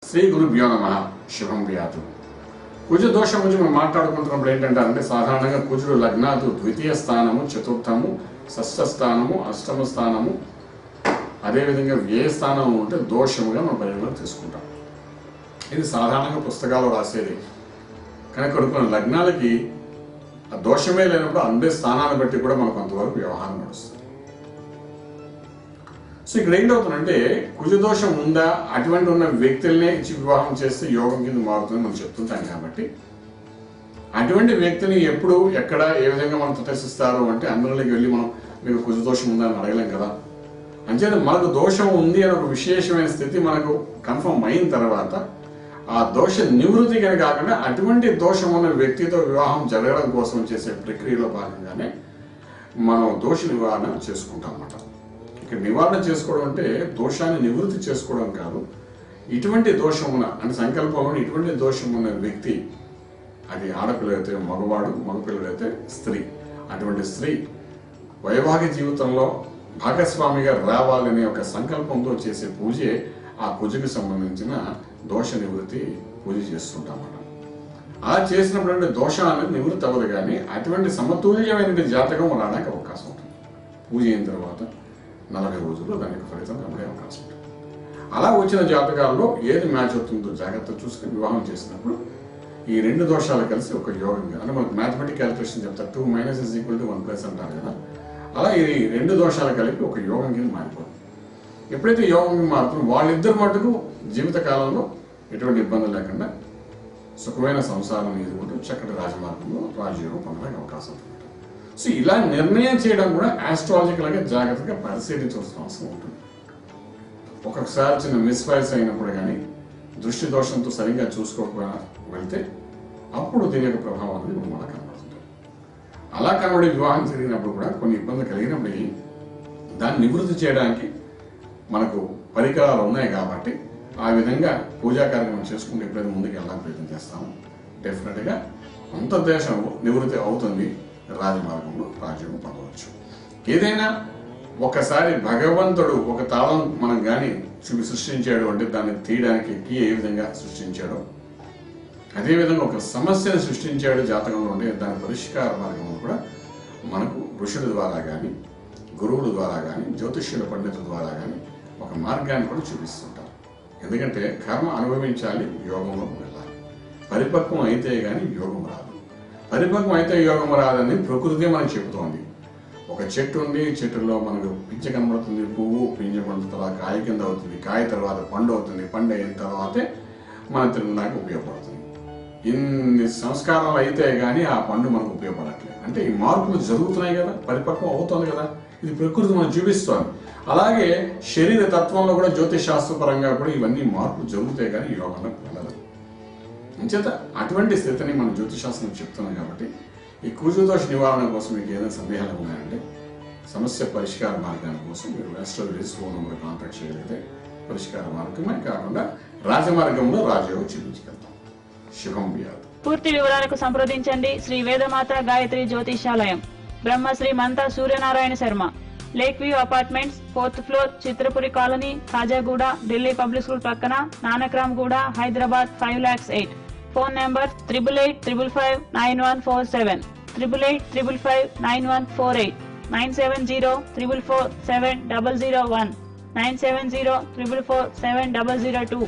శ్రీ గురుభ్యో నమః. శుభం వ్యాతు. కుజ దోషం గురించి మనం మాట్లాడుకుంటున్నప్పుడు ఏంటంటే సాధారణంగా కుజుడు లగ్నాదు ద్వితీయ స్థానము, చతుర్థము, షష్ఠ స్థానము, అష్టమ స్థానము, అదేవిధంగా వ్యయ స్థానము ఉంటే దోషముగా మనం పరిగణలో తీసుకుంటాం. ఇది సాధారణంగా పుస్తకాలు రాసేది. కానీ కొన్ని లగ్నాలకి ఆ దోషమే లేనప్పుడు అందే స్థానాన్ని బట్టి కూడా మనకు కొంతవరకు వ్యవహారం నడుస్తుంది. సో ఇక్కడ ఏంటవుతుందంటే కుజదోషం ఉందా, అటువంటి ఉన్న వ్యక్తులనే ఇచ్చి వివాహం చేస్తే యోగం కింద మారుతుందని మనం చెప్తుంటాం. కాబట్టి అటువంటి వ్యక్తిని ఎప్పుడు ఎక్కడ ఏ విధంగా మనం ప్రదర్శిస్తారు అంటే అందరిలోకి వెళ్ళి మనం మీకు కుజదోషం ఉందా అని అడగలేం కదా. అంచేత మనకు దోషం ఉంది అని ఒక విశేషమైన స్థితి మనకు కన్ఫర్మ్ అయిన తర్వాత ఆ దోష నివృత్తి కనుక కాకుండా అటువంటి దోషం ఉన్న వ్యక్తితో వివాహం జరగడం కోసం చేసే ప్రక్రియలో భాగంగానే మనం దోష నివారణ చేసుకుంటాం అన్నమాట. ఇక్కడ నివారణ చేసుకోవడం అంటే దోషాన్ని నివృత్తి చేసుకోవడం కాదు. ఇటువంటి దోషం ఉన్న అంటే సంకల్పంలో ఇటువంటి దోషం ఉన్న వ్యక్తి, అది ఆడపిల్లైతే మగవాడు, మగపిల్లడైతే స్త్రీ, అటువంటి స్త్రీ వైవాహిక జీవితంలో భాగస్వామిగా రావాలనే ఒక సంకల్పంతో చేసే పూజే ఆ పూజకి సంబంధించిన దోష నివృత్తి పూజ చేస్తుంటాం మనం. అలా చేసినప్పుడు అంటే దోషాన్ని నివృత్తి అవ్వదు, కానీ అటువంటి సమతుల్యమైన జాతకం రావడానికి అవకాశం ఉంటుంది. పూజ అయిన తర్వాత 40 రోజుల్లో దానికి ఫలితం కనబడే అవకాశం ఉంటుంది. అలా వచ్చిన జాతకాల్లో ఏది మ్యాచ్ అవుతుందో జాగ్రత్త చూసుకుని వివాహం చేసినప్పుడు ఈ రెండు దోషాలు కలిసి ఒక యోగంగా, అంటే మనకు మ్యాథమెటిక్ క్యాలిక్యులేషన్ చెప్తారు 2 - = 1+ అంటారు కదా. అలా ఈ రెండు దోషాలు కలిపి ఒక యోగం కింద మారిపోతుంది. ఎప్పుడైతే యోగం కింద మారుతుందో వాళ్ళిద్దరు మటుకు జీవితకాలంలో ఎటువంటి ఇబ్బంది లేకుండా సుఖమైన సంసారం ఎదుర్కొంటూ చక్కటి రాజమార్గంలో రాజయోగం పొందడానికి అవకాశం ఉంటుంది. సో ఇలా నిర్ణయం చేయడం కూడా ఆస్ట్రాలజికల్గా జాగ్రత్తగా పరిశీలించాల్సిన అవసరం ఉంటుంది. ఒక్కొక్కసారి చిన్న మిస్ఫైర్స్ అయినప్పుడు కానీ దృష్టి దోషంతో సరిగ్గా చూసుకోకపోయినా వెళ్తే అప్పుడు దీని యొక్క ప్రభావం అనేది మనకు కనబడుతుంది. అలా కనబడి వివాహం జరిగినప్పుడు కూడా కొన్ని ఇబ్బందులు కలిగినప్పుడు దాన్ని నివృత్తి చేయడానికి మనకు పరికరాలు ఉన్నాయి. కాబట్టి ఆ విధంగా పూజా కార్యక్రమం చేసుకుంటూ ఎప్పుడైతే ముందుకు వెళ్ళడానికి ప్రయత్నం చేస్తాము, డెఫినెట్గా కొంత దేశం నివృత్తి అవుతుంది, రాజమార్గంలో రాజ్యం పొందవచ్చు. ఏదైనా ఒకసారి భగవంతుడు ఒక తాళం మనం కానీ సృష్టించాడు అంటే దాన్ని తీయడానికి కీ ఏ విధంగా సృష్టించాడో అదేవిధంగా ఒక సమస్యను సృష్టించాడు జాతకంలో ఉంటే దాని పరిష్కార మార్గం కూడా మనకు ఋషుల ద్వారా కానీ గురువుల ద్వారా కానీ జ్యోతిష్యుల పండితుల ద్వారా కానీ ఒక మార్గాన్ని కూడా చూపిస్తుంటారు. ఎందుకంటే కర్మ అనుభవించాలి, యోగంలో వెళ్ళాలి. పరిపక్వం అయితే కానీ యోగం రాదు. పరిపక్వం అయితే యోగం రాదని ప్రకృతి మనకు చెబుతోంది. ఒక చెట్టు ఉంది, చెట్టులో మనకు పింఛ కనబడుతుంది, పువ్వు పింఛ పడుతుంది, తర్వాత కాయ కింద అవుతుంది, కాయ తర్వాత పండు అవుతుంది, పండు అయిన తర్వాతే మన తినడానికి ఉపయోగపడుతుంది. ఇన్ని సంస్కారాలు అయితే కానీ ఆ పండు మనకు ఉపయోగపడట్లేదు. అంటే ఈ మార్పులు జరుగుతున్నాయి కదా, పరిపక్వం అవుతుంది కదా, ఇది ప్రకృతి మనం చూపిస్తోంది. అలాగే శరీర తత్వంలో కూడా జ్యోతిష్ శాస్త్రపరంగా కూడా ఇవన్నీ మార్పులు జరుగుతాయి కానీ యోగంలో వెళ్ళదు. అంచేత అటువంటి స్థితిని మనం జ్యోతిశాస్త్రం చెప్తున్నాం. కాబట్టి ఈ కుజదోష నివారణ కోసం మీకు ఏదైనా సందేహాలు ఉన్నాయంటే సమస్య పరిష్కార మార్గాల కోసం మీరు ఆస్ట్రాలజీ ఫోన్ నెంబర్ కాంటాక్ట్ చేయగలిగితే పరిష్కార మార్గమే కాకుండా రాజమార్గంలో రాజయోగం చూపించగలుగుతాం. శుభం వ్యాధి. పూర్తి వివరాలకు సంప్రదించండి Shri Vedamata Gayatri Jyotishalayam, Brahmashri Mantha Suryanarayana Sharma, lake view apartments, 4th floor, Chitrapuri colony, Khajaguda, Delhi public school పక్కన, నానక్రామ్గూడ, హైదరాబాద్ 5,08,000. Phone number 8885559147, 8885559148, 9704470001, 9704470002.